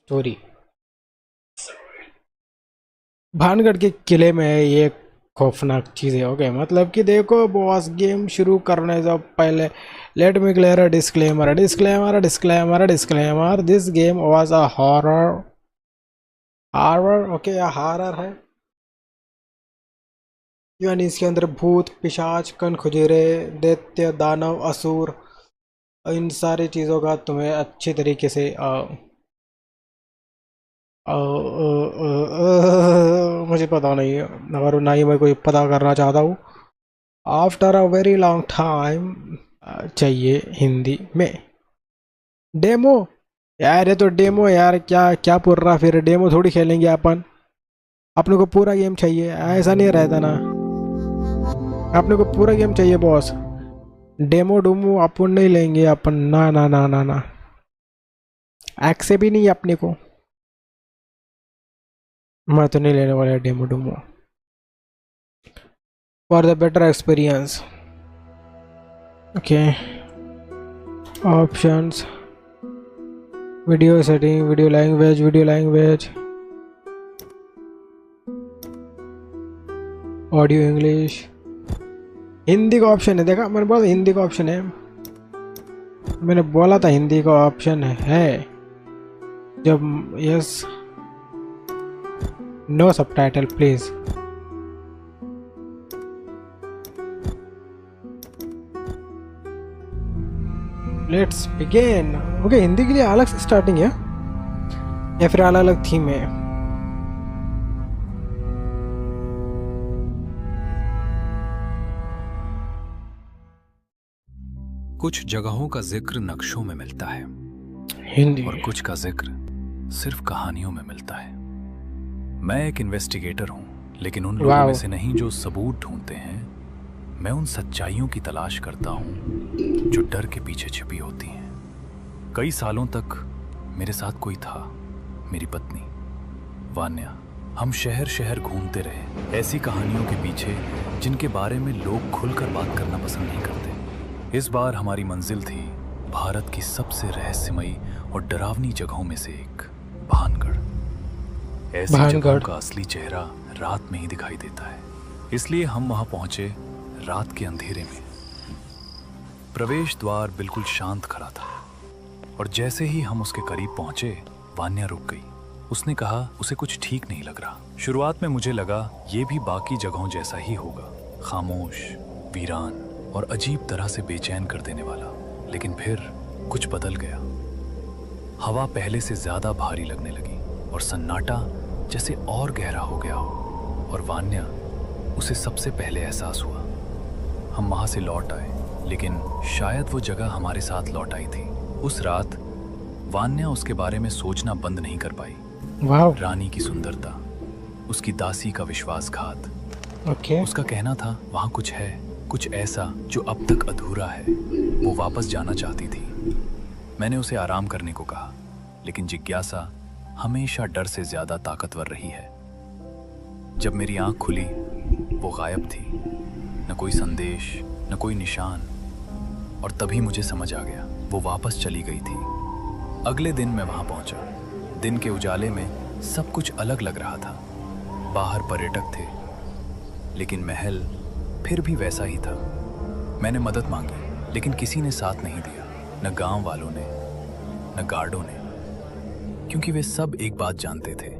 Story. Bhangarh के किले में ये खौफनाक चीज़ें हो गई। मतलब कि देखो बॉस, गेम शुरू करने से पहले let me clear a disclaimer disclaimer disclaimer disclaimer, this game was a horror. Horror, okay, horror है यानी इसके अंदर भूत पिशाच कनखुजरे दैत्य दानव असुर, इन सारी चीज़ों का तुम्हें अच्छी तरीके से मुझे पता नहीं है, अगर ना ही मैं कोई पता करना चाहता हूँ। After a very long time चाहिए हिंदी में डेमो। यार ये तो डेमो यार, क्या क्या पुर रहा, फिर डेमो थोड़ी खेलेंगे अपन। अपने को पूरा गेम चाहिए, ऐसा नहीं रहता ना। अपने को पूरा गेम चाहिए बॉस। डेमो डूमो अपन नहीं लेंगे अपन, ना ना ना ना ना, एक्से भी नहीं अपने को। मैं तो नहीं लेने वाला डेमो डूमो for the better experience. Okay, options, video setting, video language, audio English. Hindi का ऑप्शन है, देखा मैंने बोला हिंदी का ऑप्शन है। मैंने बोला था हिंदी का ऑप्शन है। जब yes, no subtitle please. Let's begin. Okay, Hindi के लिए अलग से स्टार्टिंग है या फिर अलग अलग थीम है? कुछ जगहों का जिक्र नक्शों में मिलता है हिंदी और कुछ का जिक्र सिर्फ कहानियों में मिलता है। मैं एक इन्वेस्टिगेटर हूं, लेकिन उन लोगों में से नहीं जो सबूत ढूंढते हैं। मैं उन सच्चाइयों की तलाश करता हूं जो डर के पीछे छिपी होती हैं। कई सालों तक मेरे साथ कोई था, मेरी पत्नी वान्या। हम शहर शहर घूमते रहे, ऐसी कहानियों के पीछे जिनके बारे में लोग खुलकर बात करना पसंद नहीं करते। इस बार हमारी मंजिल थी भारत की सबसे रहस्यमयी और डरावनी जगहों में से एक, भानगढ़। ऐसी जगहों का असली चेहरा रात में ही दिखाई देता है, इसलिए हम वहां पहुंचे रात के अंधेरे में। प्रवेश द्वार बिल्कुल शांत खड़ा था और जैसे ही हम उसके करीब पहुंचे, वान्या रुक गई। उसने कहा उसे कुछ ठीक नहीं लग रहा। शुरुआत में मुझे लगा ये भी बाकी जगहों जैसा ही होगा, खामोश, वीरान और अजीब तरह से बेचैन कर देने वाला। लेकिन फिर कुछ बदल गया। हवा पहले से ज्यादा भारी लगने लगी और सन्नाटा जैसे और गहरा हो गया हो, और वान्या, उसे सबसे पहले एहसास हुआ। हम वहां से लौट आए, लेकिन शायद वो जगह हमारे साथ लौट आई थी। उस रात वान्या उसके बारे में सोचना बंद नहीं कर पाई। रानी की सुंदरता, उसकी दासी का विश्वासघात। उसका कहना था वहां कुछ है, कुछ ऐसा जो अब तक अधूरा है। वो वापस जाना चाहती थी। मैंने उसे आराम करने को कहा, लेकिन जिज्ञासा हमेशा डर से ज्यादा ताकतवर रही है। जब मेरी आंख खुली, वो गायब थी। न कोई संदेश, न कोई निशान। और तभी मुझे समझ आ गया, वो वापस चली गई थी। अगले दिन मैं वहां पहुंचा। दिन के उजाले में सब कुछ अलग लग रहा था। बाहर पर्यटक थे, लेकिन महल फिर भी वैसा ही था। मैंने मदद मांगी, लेकिन किसी ने साथ नहीं दिया, न गांव वालों ने, न गार्डों ने, क्योंकि वे सब एक बात जानते थे,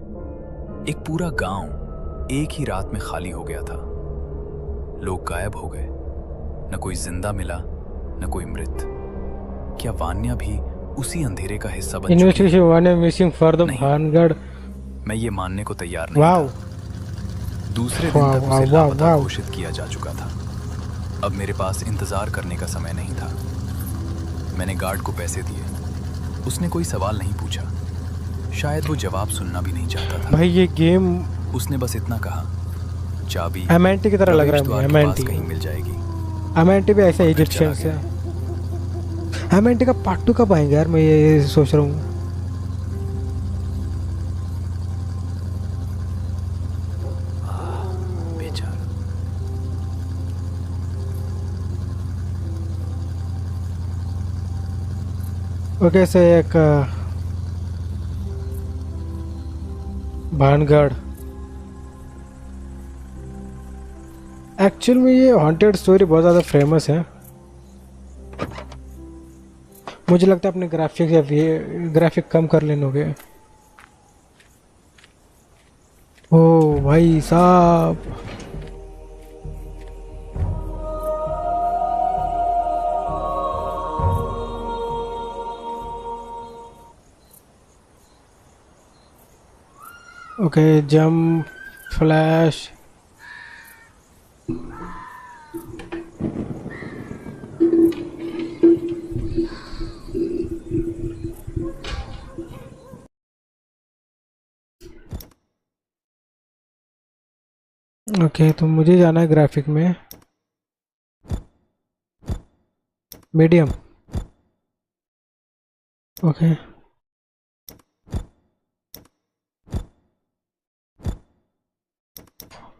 एक पूरा गांव एक ही रात में खाली हो गया था। लोग गायब हो गए, न कोई जिंदा मिला, न कोई मृत। क्या वान्या भी उसी अंधेरे का हिस्सा बन चुकी है? Missing for the Bhangarh. मैं ये मानने को तैयार नहीं था। दूसरे दिन तक उसे लापता घोषित किया जा चुका था। अब मेरे पास इंतजार करने का समय नहीं था। मैंने गार्ड को पैसे दिए। उसने कोई सवाल नहीं पूछा। शायद वो जवाब सुनना भी नहीं चाहता था। भाई ये गेम, उसने बस इतना कहा, चाबी एमएनटी की तरह लग रहा है। एमएनटी कहीं मिल जाएगी। एमएनटी भी ऐसा इजिप्शियन से। एमएनटी का पार्ट 2 कब आएंगे यार, मैं ये सोच रहा हूँ। ओके, से एक भानगढ़। एक्चुअल में ये हॉन्टेड स्टोरी बहुत ज़्यादा फेमस है। मुझे लगता है अपने ग्राफिक्स या ग्राफिक कम कर लेने होंगे। ओ भाई साहब, ओके जंप फ्लैश। ओके तो मुझे जाना है ग्राफिक में मीडियम। Okay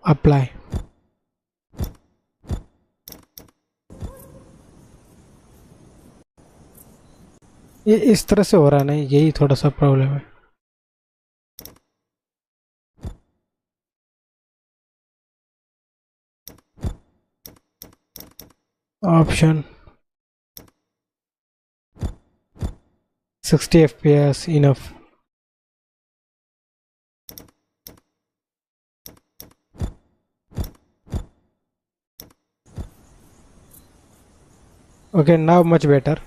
apply. ये इस तरह से हो रहा नहीं, यही थोड़ा सा प्रॉब्लम है। Option 60 FPS enough. Okay now much better.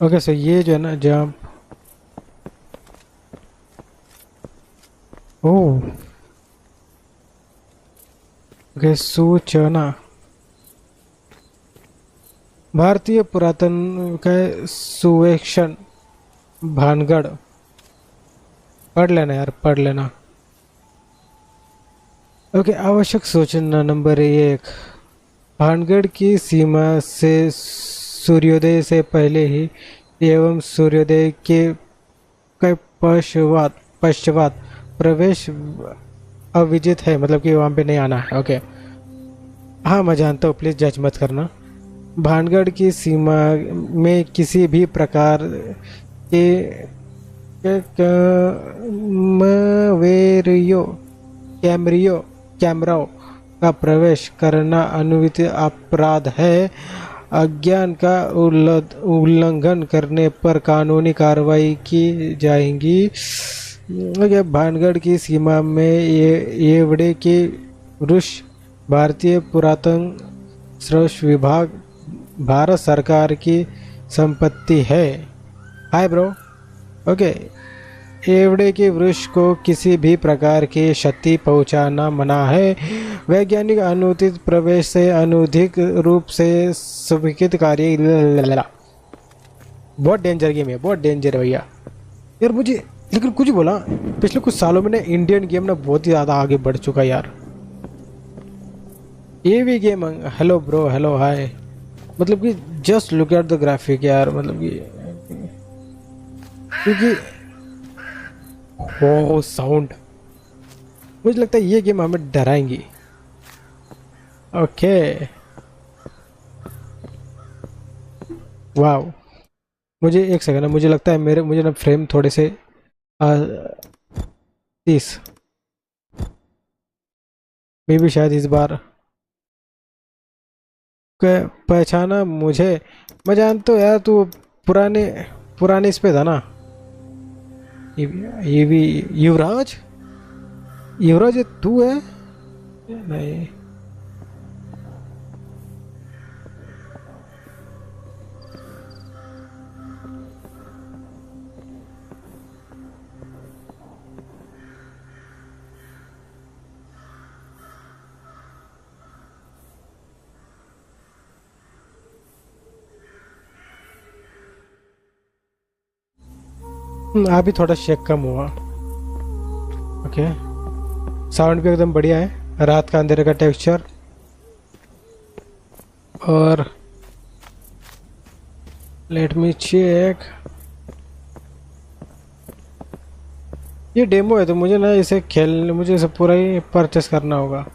Okay so ये जो है ना जंप। ओह ओके सूचना। भारतीय पुरातन का सर्वेक्षण भानगढ़। पढ़ लेना यार, पढ़ लेना। ओके आवश्यक सूचना नंबर 1, भानगढ़ की सीमा से सूर्योदय से पहले ही एवं सूर्योदय के पश्चात पश्चात प्रवेश अविजित है, मतलब कि वहाँ पे नहीं आना है। ओके हाँ मैं जानता हूँ, प्लीज़ जज मत करना। भानगढ़ की सीमा में किसी भी प्रकार के कैमरियो कैमरियो कैमराओं का प्रवेश करना अनुचित अपराध है। अज्ञान का उल्लंघन करने पर कानूनी कार्रवाई की जाएगी। भानगढ़ की सीमा में येवड़े के वृक्ष भारतीय पुरातन संरक्षण विभाग भारत सरकार की संपत्ति है। Hi bro. ओके एवड़े के वृक्ष को किसी भी प्रकार की क्षति पहुंचाना मना है। वैज्ञानिक अनुचित प्रवेश से अनुधिक रूप से स्वीकृत कार्य। बहुत डेंजर गेम है, बहुत डेंजर है भैया यार। मुझे लेकिन कुछ बोला, पिछले कुछ सालों में ना इंडियन गेम ना बहुत ही ज़्यादा आगे बढ़ चुका है यार। ये भी game, hello bro, hello hi, मतलब कि just look at the graphic यार, मतलब कि क्योंकि ओ साउंड, मुझे लगता है ये गेम हमें डराएंगी। ओके वाओ, मुझे एक सेकंड, मुझे लगता है मुझे ना फ्रेम थोड़े से 30 में भी शायद इस बार पहचाना मुझे। मैं जानता हूँ यार, तू पुराने पुराने इस पे था ना। ये भी युवराज, युवराज ये तू है? नहीं अभी थोड़ा शेक कम हुआ। ओके साउंड भी एकदम बढ़िया है, रात का अंधेरे का टेक्सचर। और लेट मी चेक, ये डेमो है तो मुझे ना इसे मुझे इसे पूरा ही परचेस करना होगा।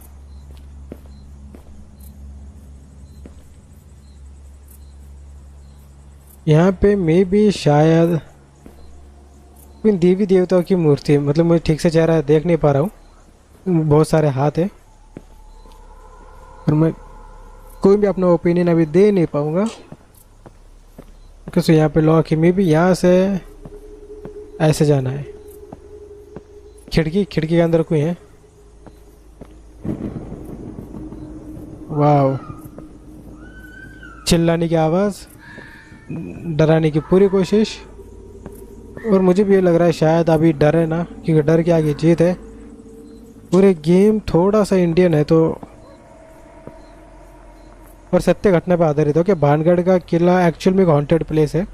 यहाँ पे मे भी शायद इन देवी देवताओं की मूर्ति है, मतलब मुझे ठीक से चेहरा देख नहीं पा रहा हूँ, बहुत सारे हाथ है और मैं कोई भी अपना ओपिनियन अभी दे नहीं पाऊँगा। क्योंकि यहाँ पे लॉक है, मे भी यहाँ से ऐसे जाना है। खिड़की के अंदर कोई है। वाह, चिल्लाने की आवाज़, डराने की पूरी कोशिश। और मुझे भी ये लग रहा है शायद अभी डर है ना, क्योंकि डर के आगे जीत है। पूरे गेम थोड़ा सा इंडियन है तो, और सत्य घटना पर आधारित हो कि भानगढ़ का किला एक्चुअल में एक हॉन्टेड प्लेस है,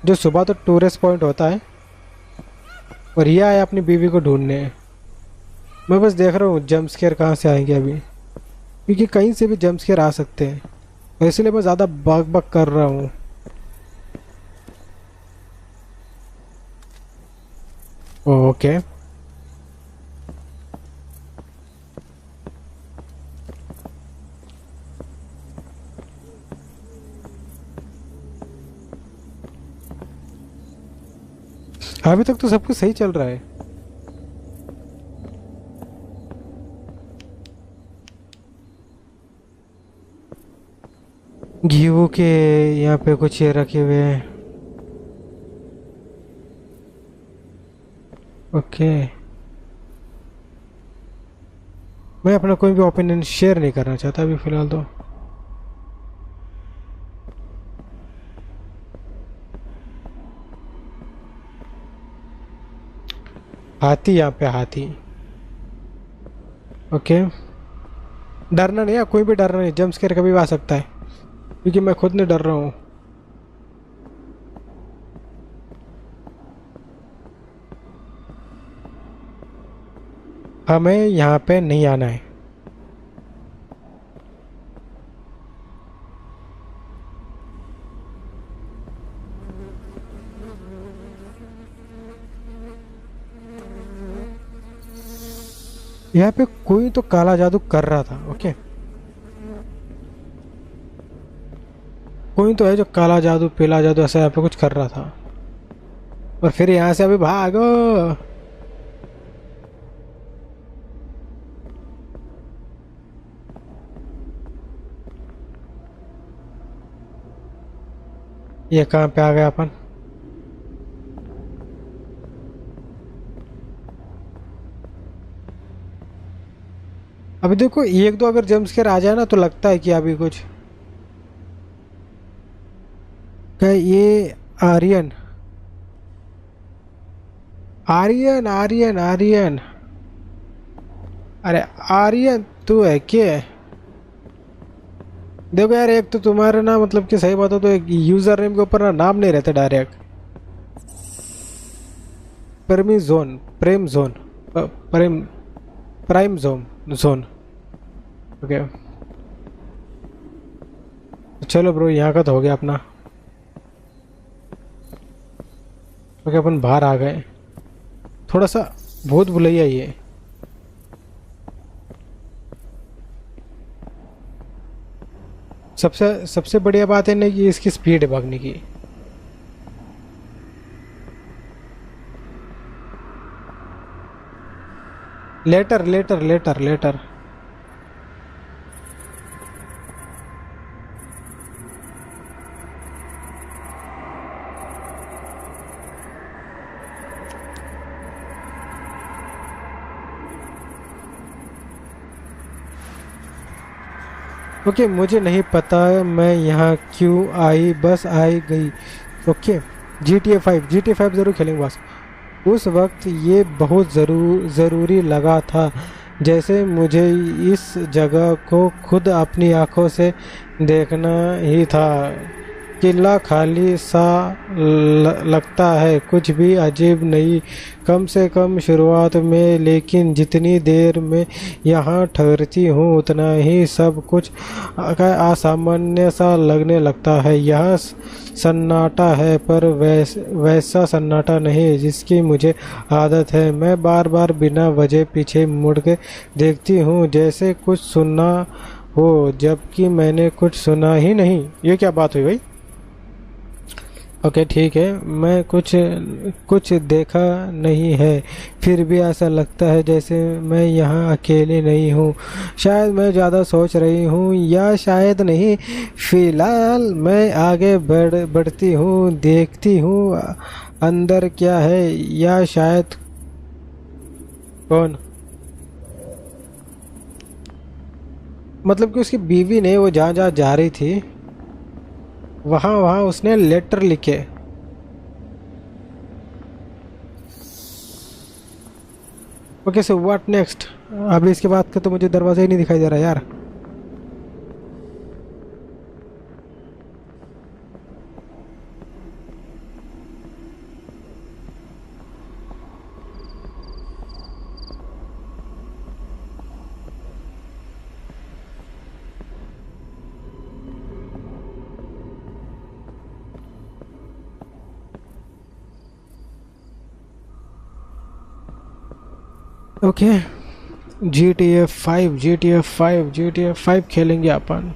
जो सुबह तो टूरिस्ट पॉइंट होता है और यह आया अपनी बीवी को ढूंढने। मैं बस देख रहा हूँ जंप स्केयर कहाँ से आएंगे अभी, क्योंकि कहीं से भी जंप स्केयर आ सकते हैं और इसलिए मैं ज़्यादा बक कर रहा हूँ। ओके, अभी तक तो सब कुछ सही चल रहा है। घीवू के यहाँ पे कुछ ये रखे हुए हैं। ओके, मैं अपना कोई भी ओपिनियन शेयर नहीं करना चाहता अभी फ़िलहाल तो। हाथी, यहाँ पे हाथी। ओके, डरना नहीं है, कोई भी डरना नहीं, जंप स्केयर कभी भी आ सकता है, क्योंकि मैं खुद नहीं डर रहा हूँ। हमें यहाँ पे नहीं आना है। यहाँ पे कोई तो काला जादू कर रहा था। ओके, कोई तो है जो काला जादू पीला जादू ऐसा यहाँ पे कुछ कर रहा था, और फिर यहाँ से अभी भागो। ये कहाँ पे आ गए अपन? अभी देखो एक दो अगर जंप स्केयर आ जाए ना तो लगता है कि अभी कुछ, क्या ये आर्यन आर्यन आर्यन आर्यन, अरे आर्यन तू है क्या? देखो यार, एक तो तुम्हारा ना, मतलब कि सही बात हो तो एक यूजर नेम के ऊपर ना नाम नहीं रहता डायरेक्ट। प्रेमी जोन, प्रेम जोन, प्रेम प्राइम जोन जोन। ओके चलो ब्रो, यहाँ का तो हो गया अपना। ओके अपन बाहर आ गए। थोड़ा सा भूत भुलैया ये। सबसे सबसे बढ़िया बात है ना कि इसकी स्पीड है भागने की। Letter letter letter letter. Okay मुझे नहीं पता मैं यहाँ क्यों आई, बस आई गई। ओके GTA 5 ज़रूर खेलेंगे बस। उस वक्त ये बहुत ज़रूरी लगा था, जैसे मुझे इस जगह को खुद अपनी आंखों से देखना ही था। किला खाली सा लगता है, कुछ भी अजीब नहीं, कम से कम शुरुआत में, लेकिन जितनी देर में यहाँ ठहरती हूँ उतना ही सब कुछ असामान्य सा लगने लगता है। यह सन्नाटा है पर वैसा सन्नाटा नहीं जिसकी मुझे आदत है। मैं बार बार बिना वजह पीछे मुड़ के देखती हूँ, जैसे कुछ सुनना हो, जबकि मैंने कुछ सुना ही नहीं। ये क्या बात हुई भाई? ओके ठीक है, मैं कुछ कुछ देखा नहीं है, फिर भी ऐसा लगता है जैसे मैं यहाँ अकेले नहीं हूँ। शायद मैं ज़्यादा सोच रही हूँ या शायद नहीं। फिलहाल मैं आगे बढ़ती हूँ, देखती हूँ अंदर क्या है, या शायद कौन, मतलब कि उसकी बीवी ने वो जहाँ जहाँ जा रही थी वहाँ वहाँ उसने लेटर लिखे। Okay so what next? अभी इसके बाद का तो मुझे दरवाज़ा ही नहीं दिखाई दे रहा यार। ओके, जी टी ए 5 खेलेंगे अपन।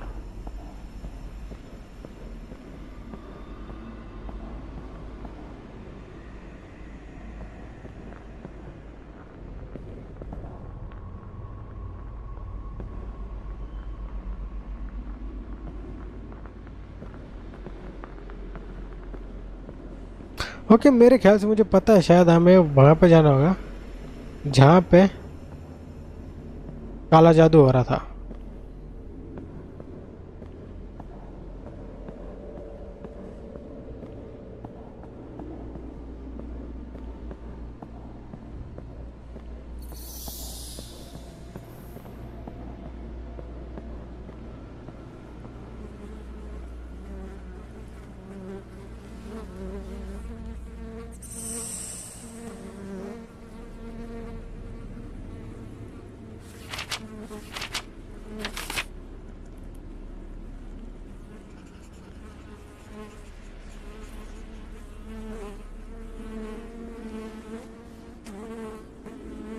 ओके, मेरे ख्याल से मुझे पता है, शायद हमें वहाँ पे जाना होगा जहाँ पे काला जादू हो रहा था।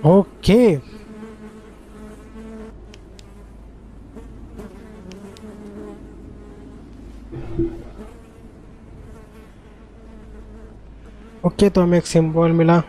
ओके ओके, तो हमें एक सिंबल मिला।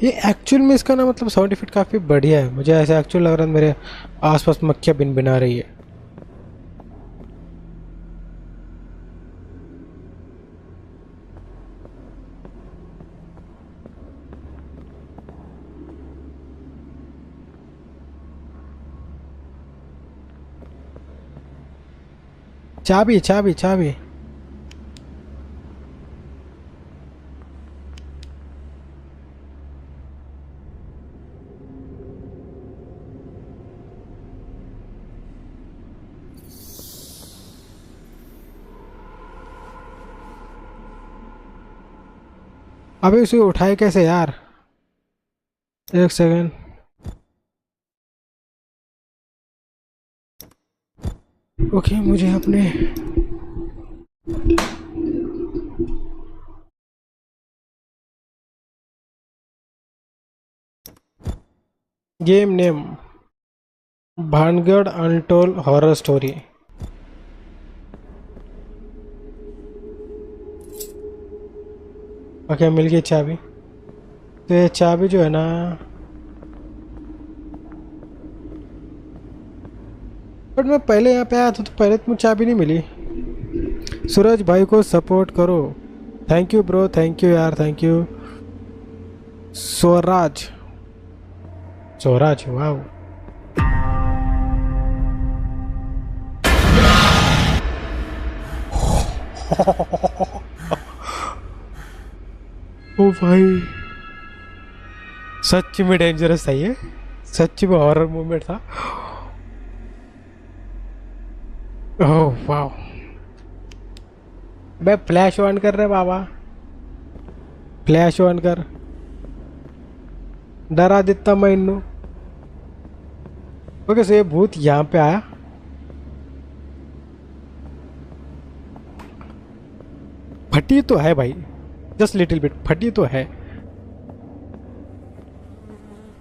ये एक्चुअल में इसका ना मतलब साउंड इफेक्ट काफ़ी बढ़िया है, मुझे ऐसा एक्चुअल लग रहा है मेरे आसपास मक्खियाँ बिन बिना रही है। चाबी चाबी चाबी। अबे उसे उठाए कैसे यार? एक सेकेंड। ओके, मुझे अपने game name Bhangarh untold horror story. Okay, मिल गई चाबी। तो ये चाबी जो है ना, बट मैं पहले यहाँ पे आया था तो पहले तो मुझे चाबी नहीं मिली। सूरज भाई को सपोर्ट करो। Thank you bro, thank you यार, थैंक यू। स्वराज, स्वराज, वाह। ओ भाई, सच में डेंजरस था ये, सच में हॉरर मूवमेंट था। ओह वाह। बे फ्लैश ऑन कर रहे बाबा, फ्लैश ऑन कर, डरा देता मैं इन्नू। ओके, सो ये भूत यहाँ पे आया। फटी तो है भाई, जस्ट लिटिल बिट फटी तो है।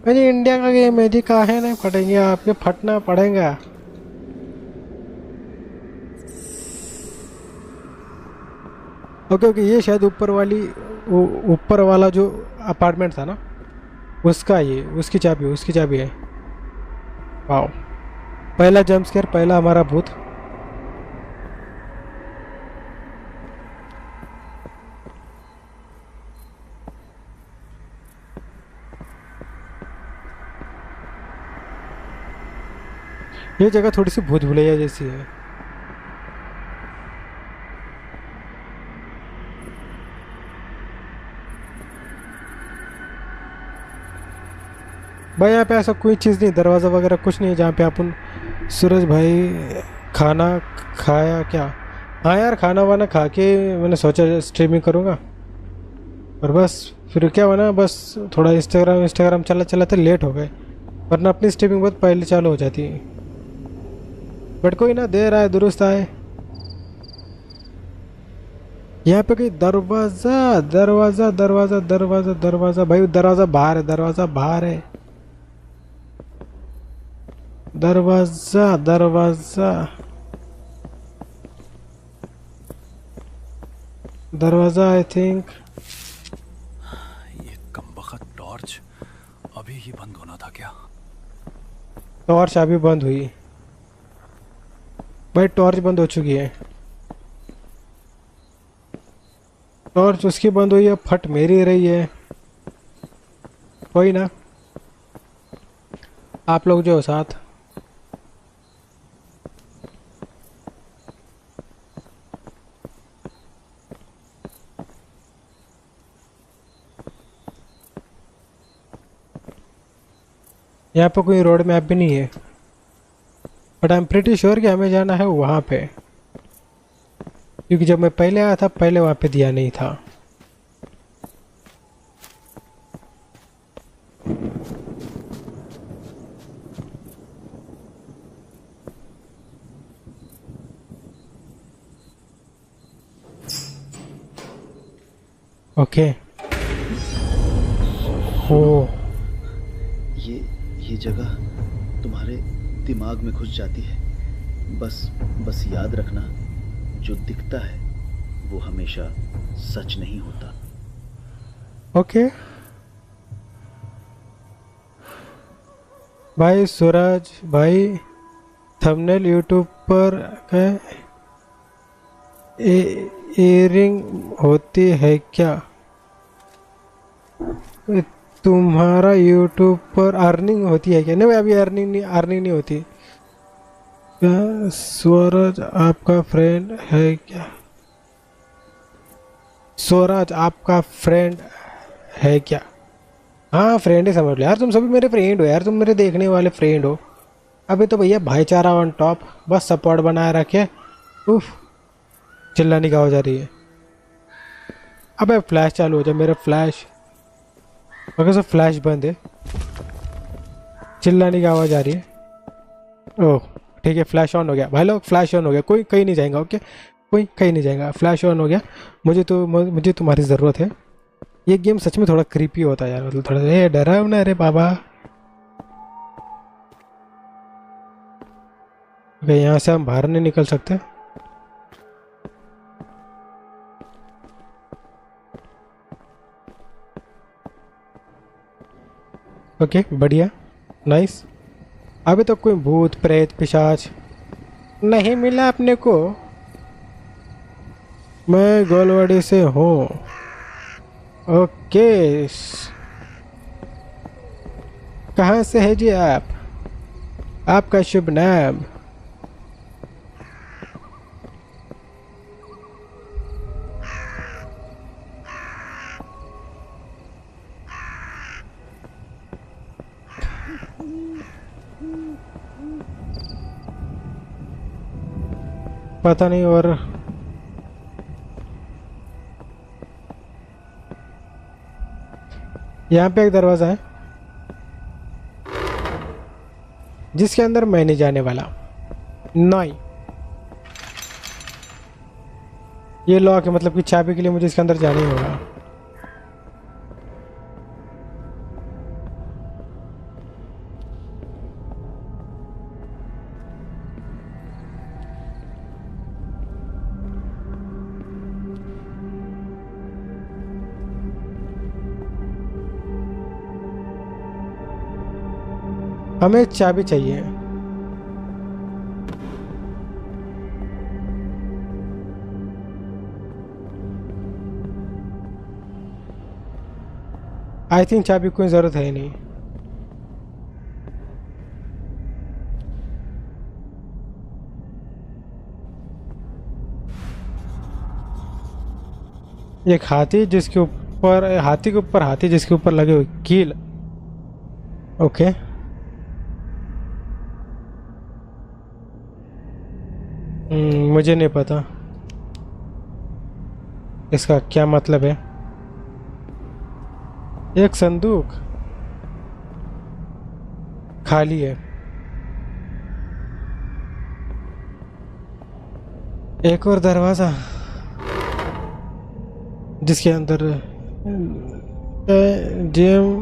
अरे इंडिया का गेम है जी, काहे नहीं फटेंगे, आपके फटना पड़ेगा। ओके ओके, ये शायद ऊपर वाला जो अपार्टमेंट था ना, उसका, ये उसकी चाबी है। वाओ, पहला जंप स्केयर, पहला हमारा भूत। ये जगह थोड़ी सी भूत भुलैया जैसी है। भाई यहाँ पे ऐसा कोई चीज़ नहीं, दरवाज़ा वगैरह कुछ नहीं है जहाँ पे अपन सूरज भाई खाना खाया क्या। हाँ यार, खाना वाना खा के मैंने सोचा स्ट्रीमिंग करूँगा, और बस फिर क्या हुआ ना, बस थोड़ा इंस्टाग्राम चला चलाते लेट हो गए, वरना अपनी स्ट्रीमिंग बहुत पहले चालू हो जाती। बट कोई ना, देर आए दुरुस्त आए। यहाँ पे कोई दरवाज़ा दरवाज़ा दरवाज़ा दरवाज़ा दरवाज़ा, भाई दरवाज़ा बाहर है, दरवाज़ा बाहर है, दरवाज़ा दरवाज़ा दरवाज़ा, आई थिंक। ये कमबख्त टॉर्च अभी ही बंद होना था क्या? टॉर्च अभी बंद हुई भाई, टॉर्च बंद हो चुकी है। टॉर्च उसकी बंद हुई है, फट मेरी रही है। कोई ना, आप लोग जो हो साथ। यहाँ पे कोई रोड मैप भी नहीं है, but I am pretty sure कि हमें जाना है वहाँ पे, क्योंकि जब मैं पहले आया था पहले वहाँ पे दिया नहीं था। ओके। ओ, ये जगह तुम्हारे दिमाग में घुस जाती है। बस याद रखना, जो दिखता है वो हमेशा सच नहीं होता। ओके भाई सूरज भाई, थंबनेल यूट्यूब पर एयरिंग होती है क्या? तुम्हारा यूट्यूब पर अर्निंग होती है क्या? नहीं भाई, अभी अर्निंग नहीं होती। क्या सूरज आपका फ्रेंड है क्या? सूरज आपका फ्रेंड है क्या? हाँ फ्रेंड ही समझ लो यार, तुम सभी मेरे फ्रेंड हो यार, तुम मेरे देखने वाले फ्रेंड हो। अभी तो भैया भाईचारा ऑन टॉप, बस सपोर्ट बनाए रखे। उफ, चिल्लाने की आवाज आ रही है। अबे फ्लैश चालू हो जाए, मेरा फ्लैश, अगर सब फ्लैश बंद है, चिल्लाने की आवाज आ रही है। ओह ठीक है, फ्लैश ऑन हो गया भाई लोग, फ्लैश ऑन हो गया, कोई कहीं नहीं जाएगा। ओके, कोई कहीं नहीं जाएगा, फ्लैश ऑन हो गया। मुझे तुम्हारी ज़रूरत है। ये गेम सच में थोड़ा क्रीपी होता है यार, मतलब थोड़ा डरावना। अरे बाबा, ओके यहाँ से हम बाहर नहीं निकल सकते। ओके बढ़िया, नाइस। अभी तक कोई भूत प्रेत पिशाच नहीं मिला अपने को। मैं गोलवाड़ी से हूँ। ओके, कहाँ से है जी आप? आपका शुभ नाम? पता नहीं। और यहाँ पे एक दरवाज़ा है जिसके अंदर मैं नहीं जाने वाला। नहीं, ये लॉक है, मतलब कि चाबी के लिए मुझे इसके अंदर जाना ही होगा। हमें चाबी चाहिए। आई थिंक चाबी की कोई ज़रूरत है ही नहीं। एक हाथी जिसके ऊपर, हाथी के ऊपर हाथी जिसके ऊपर लगे हुए कील। ओके। मुझे नहीं पता इसका क्या मतलब है। एक संदूक खाली है। एक और दरवाजा जिसके अंदर जिम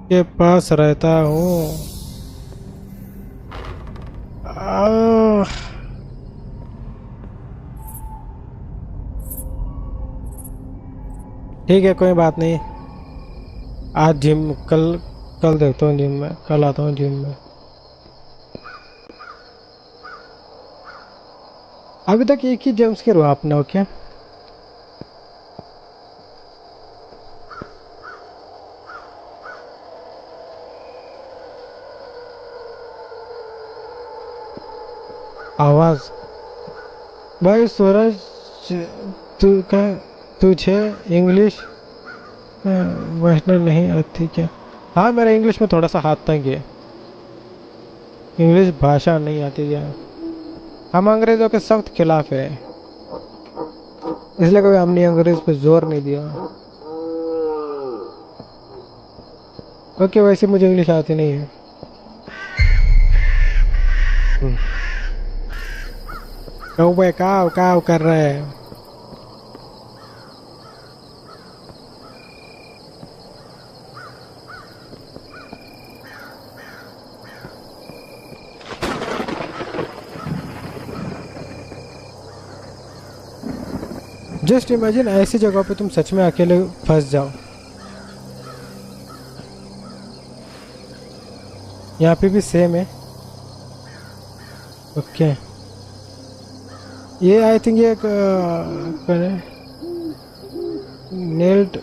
के पास रहता हूँ। ठीक है, कोई बात नहीं। आज जिम कल कल देखता हूँ जिम में, कल आता हूँ जिम में। अभी तक एक ही जम्प स्केयर हुआ आपने। ओके, आवाज। भाई सूरज, तू क्या, तुझे इंग्लिश वैष्णव नहीं आती क्या? हाँ, मेरा इंग्लिश में थोड़ा सा हाथ तंग है। इंग्लिश भाषा नहीं आती क्या? हम अंग्रेज़ों के सख्त खिलाफ है, इसलिए कभी हमने अंग्रेज पे जोर नहीं दिया। ओके, वैसे मुझे इंग्लिश आती नहीं है। कौवे काव काव कर रहे हैं। जस्ट इमेजिन ऐसी जगह पे तुम सच में अकेले फंस जाओ। यहाँ पे भी सेम है। ओके, ये आई थिंक ये नेल्ड।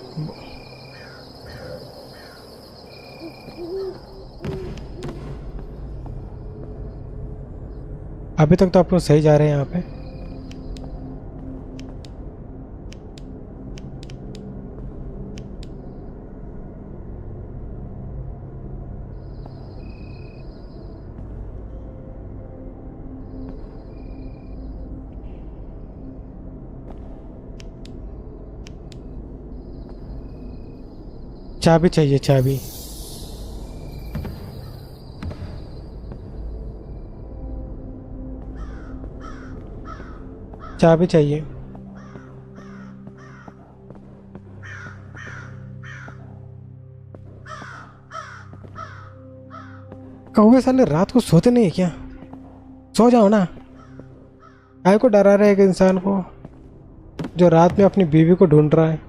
अभी तक तो आप लोग सही जा रहे हैं यहाँ पे। चाबी चाहिए, चाबी। चाबी चाहिए। कौवे साले रात को सोते नहीं है क्या? सो जाओ ना। काय को डरा रहे एक इंसान को जो रात में अपनी बीवी को ढूंढ रहा है।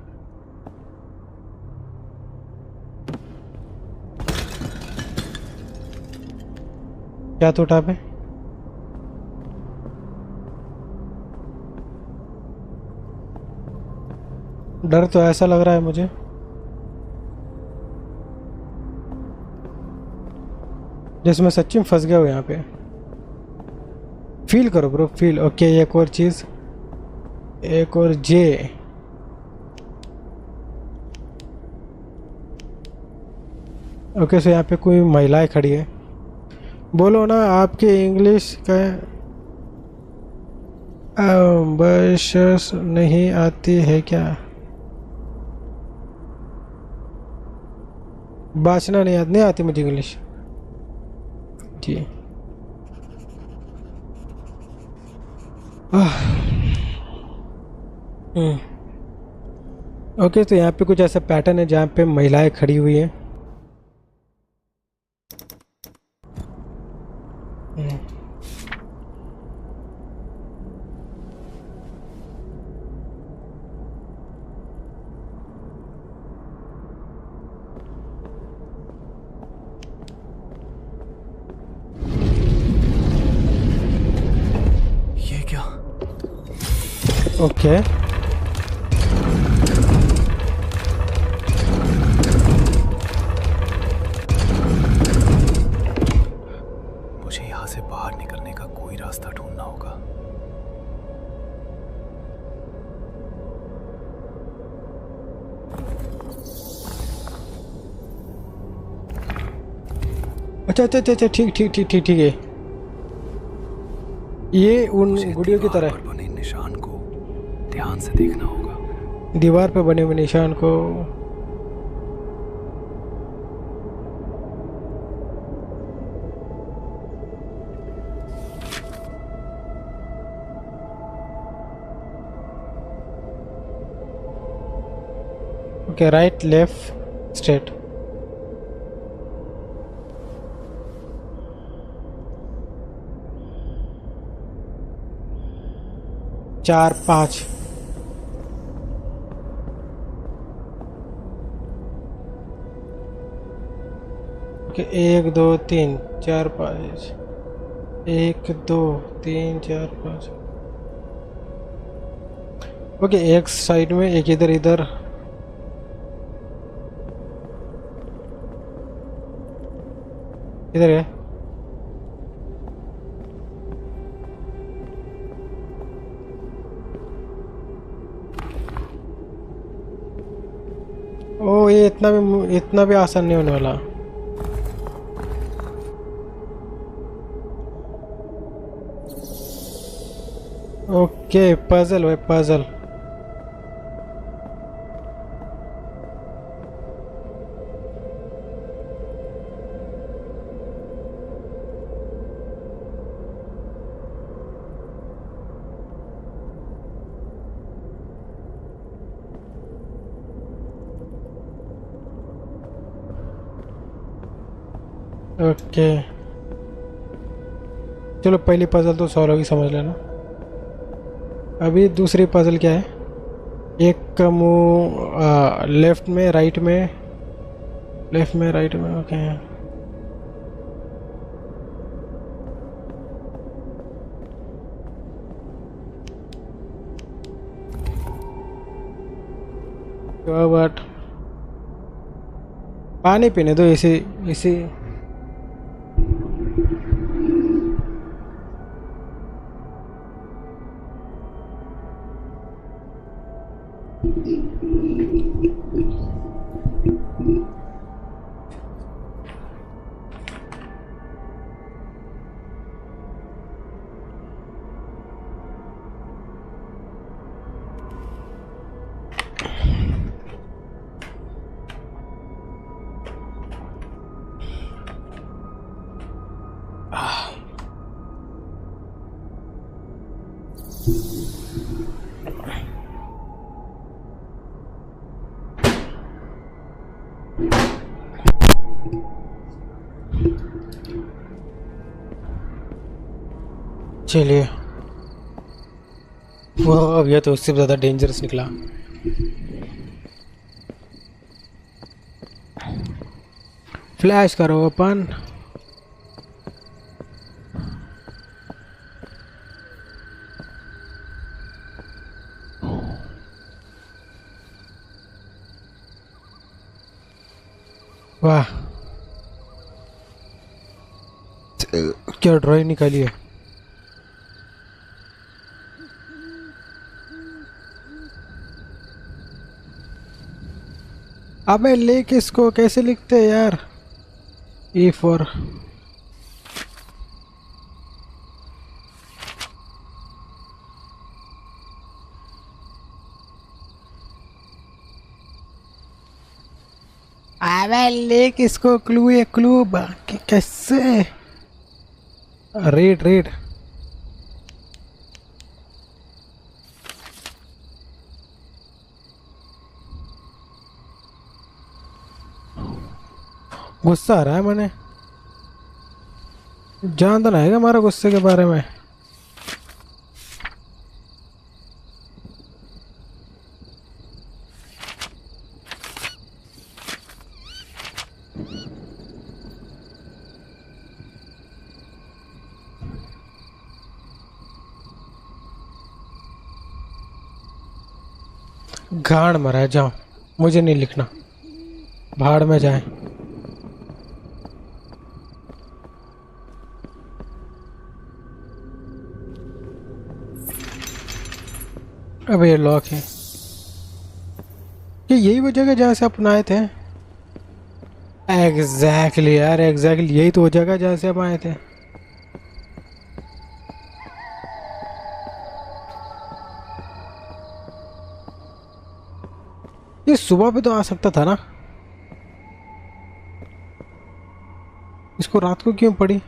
क्या टूटा पे? डर तो ऐसा लग रहा है मुझे जैसे मैं सच्ची में फंस गया हूँ यहाँ पे। फील करो ब्रो, फील। ओके, एक और चीज, एक और जे। ओके, सो यहाँ पे कोई महिलाएं खड़ी है। बोलो ना, आपके इंग्लिश का बस नहीं आती है क्या? बाचना नहीं आती मुझे इंग्लिश जी। ओके, तो यहाँ पे कुछ ऐसा पैटर्न है जहाँ पे महिलाएं खड़ी हुई हैं। ये क्या? ओके, मुझे यहाँ से बाहर निकलने का कोई रास्ता ढूंढना होगा। अच्छा अच्छा अच्छा अच्छा, ठीक ठीक ठीक ठीक ठीक है। ये उन मुझे गुड़ियों की दीवार तरह पर बने निशान को ध्यान से देखना होगा। दीवार पे बने हुए निशान को। Okay, right left straight. चार पाँच। ओके, एक दो तीन चार पाँच। एक दो तीन चार पाँच। ओके, एक साइड में, एक इधर इधर। इधर है। ओ, ये इतना भी आसान नहीं होने वाला। ओके, पजल है पजल। ओके, चलो पहली पजल तो सॉल्व होगी, समझ लेना। अभी दूसरी पजल क्या है? एक का मुंह लेफ्ट में राइट में, लेफ्ट में राइट में। ओके, बट पानी पीने दो इसी इसी। चलिए, वो अब ये तो उससे ज़्यादा डेंजरस निकला। फ्लैश करो अपन। वाह, क्या ड्राइंग निकाली है। अबे लेक इसको कैसे लिखते हैं यार? ई फॉर अबे लेक इसको क्लू है, क्लू कैसे? Read read. गुस्सा आ रहा है मैंने, जानता नहीं है हमारा गुस्से के बारे में। गाड़ मरा है, जाओ, मुझे नहीं लिखना, भाड़ में जाए। अब ये लॉक है, ये यही वो जगह जहाँ से अपन आए थे। एग्जैक्टली यार, एग्जैक्टली यही तो वो जगह जहाँ से हम आए थे। ये सुबह पे तो आ सकता था ना, इसको रात को क्यों पड़ी?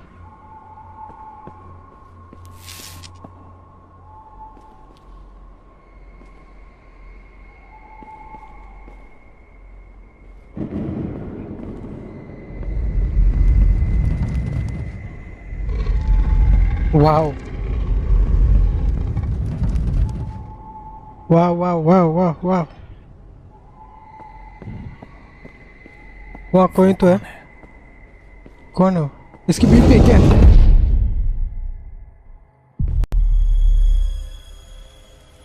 वाह वाह वाह वाह वाह वाह, वहाँ कोई तो है। कौन हो? इसकी बीवी है क्या?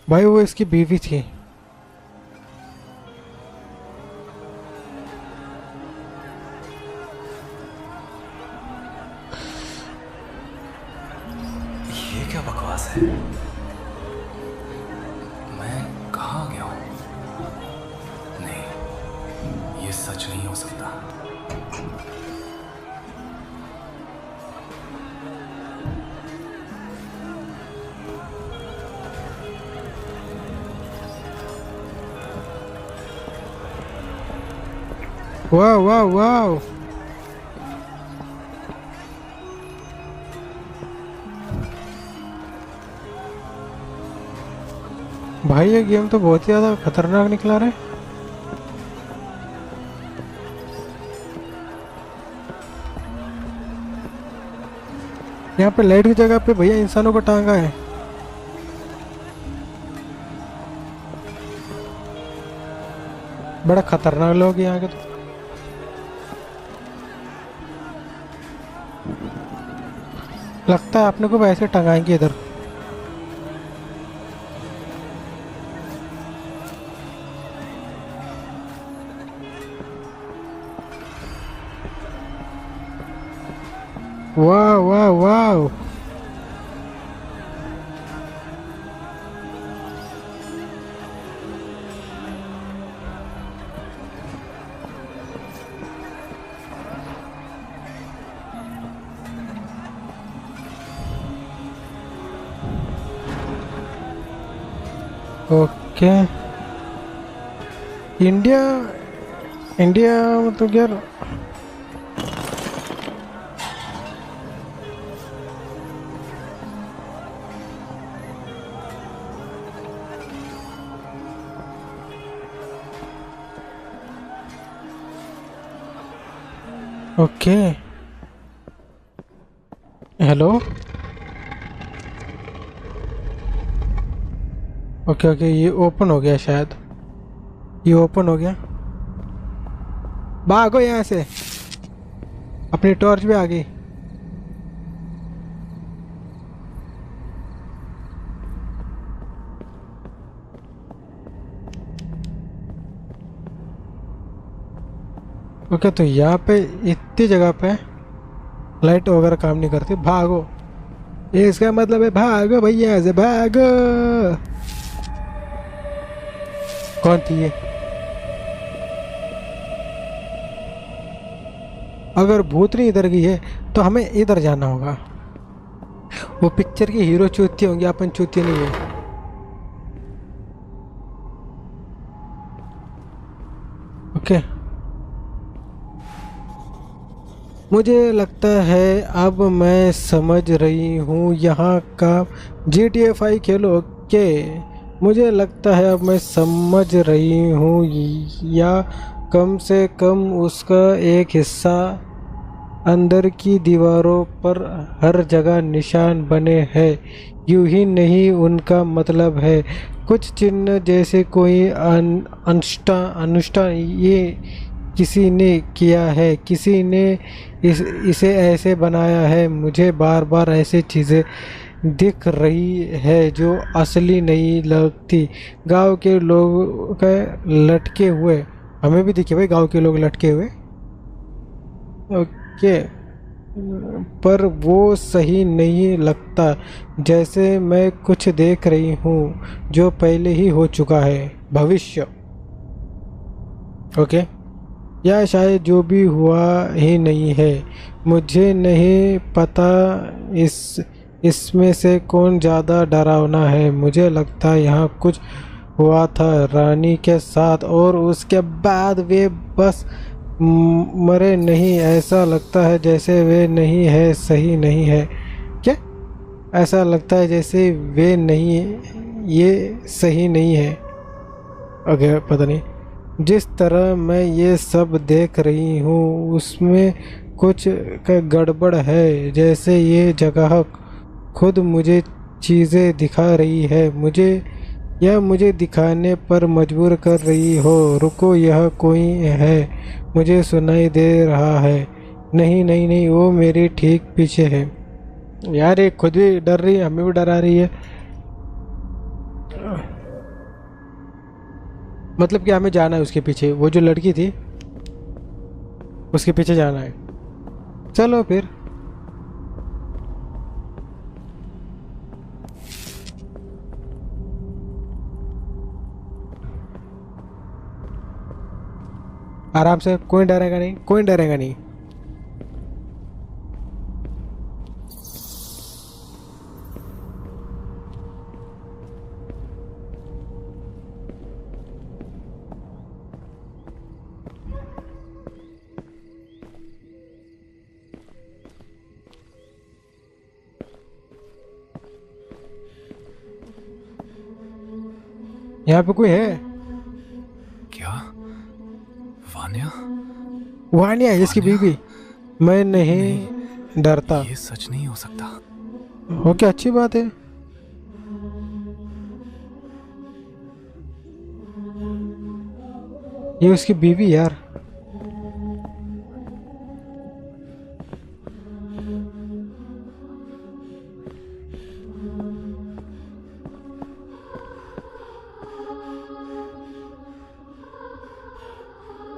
भाई वो इसकी बीवी थी। ये क्या बकवास है? मैं कहाँ आ गया हूँ? नहीं, ये सच नहीं हो सकता। वाह वाह वाह, भाई ये गेम तो बहुत ही ज्यादा खतरनाक निकला रहा है। यहाँ पे लाइट की जगह पे भैया इंसानों को टांगा है। बड़ा खतरनाक लोग यहाँ के तो। लगता है अपने को वैसे टंगाएंगे इधर। वाह वाह वाह, ओके। इंडिया, इंडिया मतलब यार, ओके। हेलो, ओके ओके, ये ओपन हो गया शायद, ये ओपन हो गया। भागो यहाँ से, अपनी टॉर्च भी आ गई। ओके, तो यहाँ पे इतनी जगह पे लाइट वगैरह काम नहीं करती। भागो, ये इसका मतलब है भागो भैया, यहाँ से भागो। कौन थी ये? अगर भूतनी इधर की है तो हमें इधर जाना होगा। वो पिक्चर की हीरो चूतिए होंगे, अपन चूतिए नहीं है। ओके, मुझे लगता है अब मैं समझ रही हूँ यहाँ का। GTA 5 खेलो के, मुझे लगता है अब मैं समझ रही हूँ। या कम से कम उसका एक हिस्सा अंदर की दीवारों पर हर जगह निशान बने हैं। यूं ही नहीं, उनका मतलब है कुछ चिन्ह जैसे कोई अनुष्ठान ये किसी ने किया है, किसी ने इसे ऐसे बनाया है। मुझे बार बार ऐसे चीज़ें दिख रही है जो असली नहीं लगती। गांव के लोग के लटके हुए, हमें भी दिखे भाई गांव के लोग लटके हुए। ओके, पर वो सही नहीं लगता, जैसे मैं कुछ देख रही हूँ जो पहले ही हो चुका है, भविष्य। ओके, या शायद जो भी हुआ ही नहीं है। मुझे नहीं पता इसमें से कौन ज़्यादा डरावना है। मुझे लगता है यहाँ कुछ हुआ था रानी के साथ और उसके बाद वे बस मरे नहीं। ऐसा लगता है जैसे वे नहीं है, सही नहीं है क्या? ऐसा लगता है जैसे वे नहीं, ये सही नहीं है। ओके, पता नहीं, जिस तरह मैं ये सब देख रही हूँ उसमें कुछ का गड़बड़ है। जैसे ये जगह खुद मुझे चीज़ें दिखा रही है, मुझे दिखाने पर मजबूर कर रही हो। रुको, यह कोई है, मुझे सुनाई दे रहा है। नहीं नहीं नहीं, वो मेरे ठीक पीछे है। यार ये खुद भी डर रही है, हमें भी डरा रही है। मतलब कि हमें जाना है उसके पीछे, वो जो लड़की थी उसके पीछे जाना है। चलो फिर। आराम से, कोई डरेगा नहीं, कोई डरेगा नहीं। यहाँ पे कोई है? क्या? वान्या? वानिया है इसकी वान्या? बीवी। मैं नहीं डरता। ये सच नहीं हो सकता। हो क्या, अच्छी बात है। ये उसकी बीवी यार।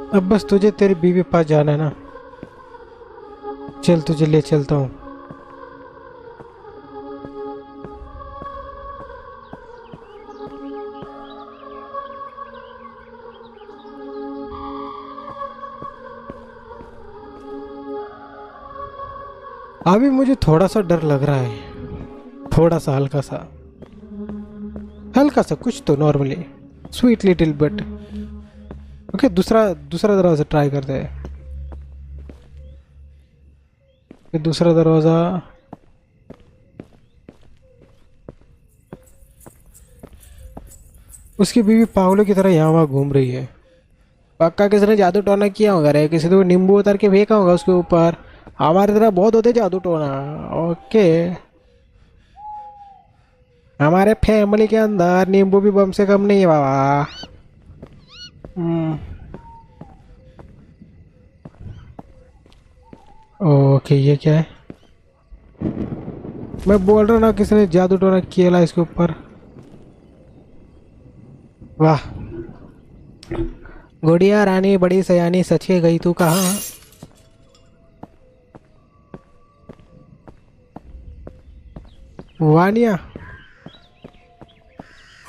अब बस तुझे तेरी बीवी के पास जाना है ना। चल, तुझे ले चलता हूँ। अभी मुझे थोड़ा सा डर लग रहा है, थोड़ा सा, हल्का सा, हल्का सा कुछ तो, normally sweet little but. Okay, दूसरा दरवाजा ट्राई करते हैं। फिर दूसरा दरवाजा। उसकी बीवी पागलों की तरह यहाँ वहाँ घूम रही है। पक्का किसी ने जादू टोना किया होगा रे, किसी ने नींबू उतार के फेंका होगा उसके ऊपर। हमारी तरह बहुत होते जादू टोना। ओके, हमारे फैमिली के अंदर नींबू भी बम से कम नहीं है बाबा। ओके, ये क्या है? मैं बोल रहा हूँ ना, किसी ने जादू टोना किया इसके ऊपर। वाह, गुड़िया रानी बड़ी सयानी, सच के गई तू कहाँ? वानिया,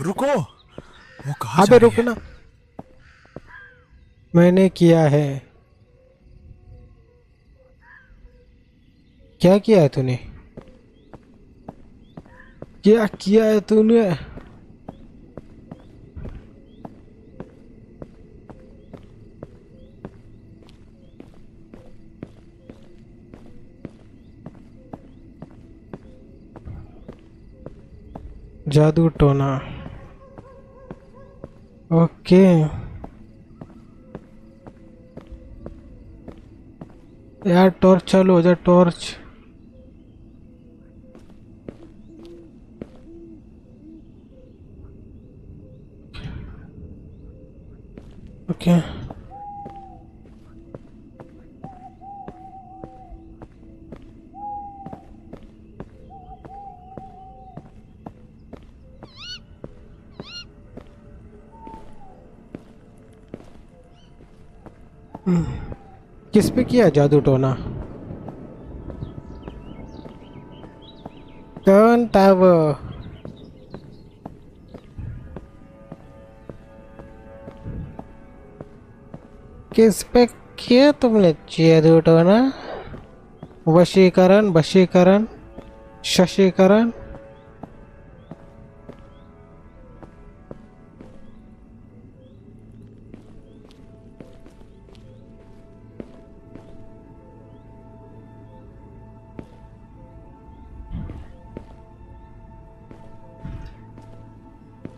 रुको, वो कहाँ अबे जा रही है? रुकना। मैंने किया है। क्या किया है तूने? क्या किया है तूने? जादू टोना। ओके, यार टॉर्च चालू हो जा, टॉर्च। ओके किस पे किया जादू टोना? कौन था वो? किस पे किया तुमने जादू टोना? वशीकरण, वशीकरण, शशीकरण।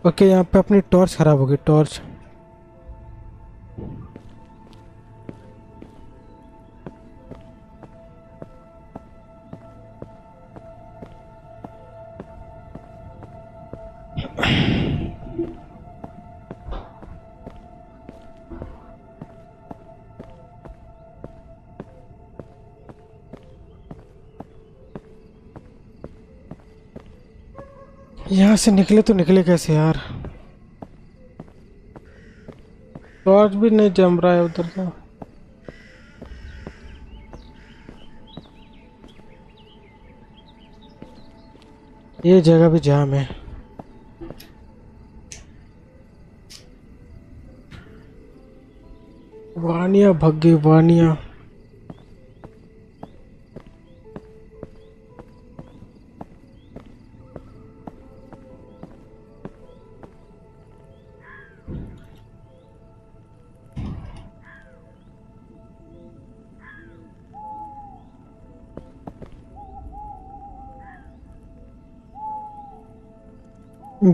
ओके यहाँ पे अपनी टॉर्च खराब होगी, टॉर्च। यहाँ से निकले तो निकले कैसे यार? टॉर्च भी नहीं जम रहा है उधर का। ये जगह भी जाम है। वानिया भग्गी, वानिया।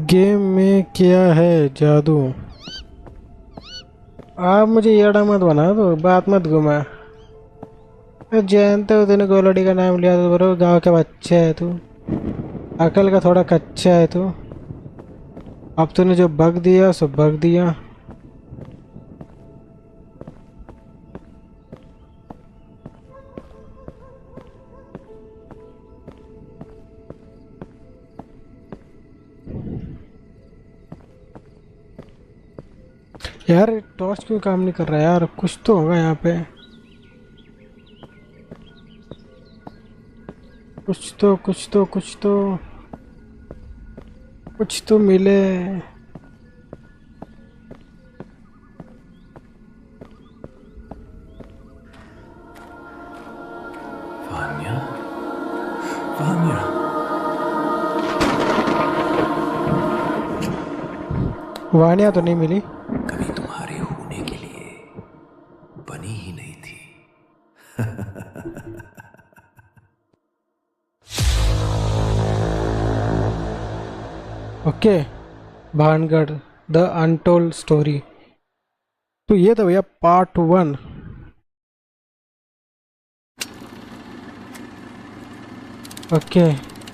गेम में क्या है जादू? आप मुझे येड़ा मत बना दो, बात मत घुमा। जानते हो तूने गोलड़ी का नाम लिया तो बरो गांव के बच्चे है तू, अकल का थोड़ा कच्चा है तू। अब तूने जो बग दिया सो बग दिया। यार टॉर्च क्यों काम नहीं कर रहा यार? कुछ तो होगा यहाँ पे, कुछ तो कुछ तो कुछ तो कुछ तो मिले। वान्या, वान्या। वानिया तो नहीं मिली। कभी तुम्हारे होने के लिए बनी ही नहीं थी। Okay Bhangarh the untold story. तो ये तो भैया पार्ट 1। ओके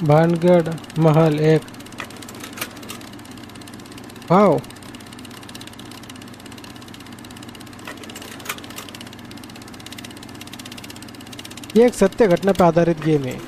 भानगढ़ महल 1। वाओ, ये एक सत्य घटना पर आधारित गेम है।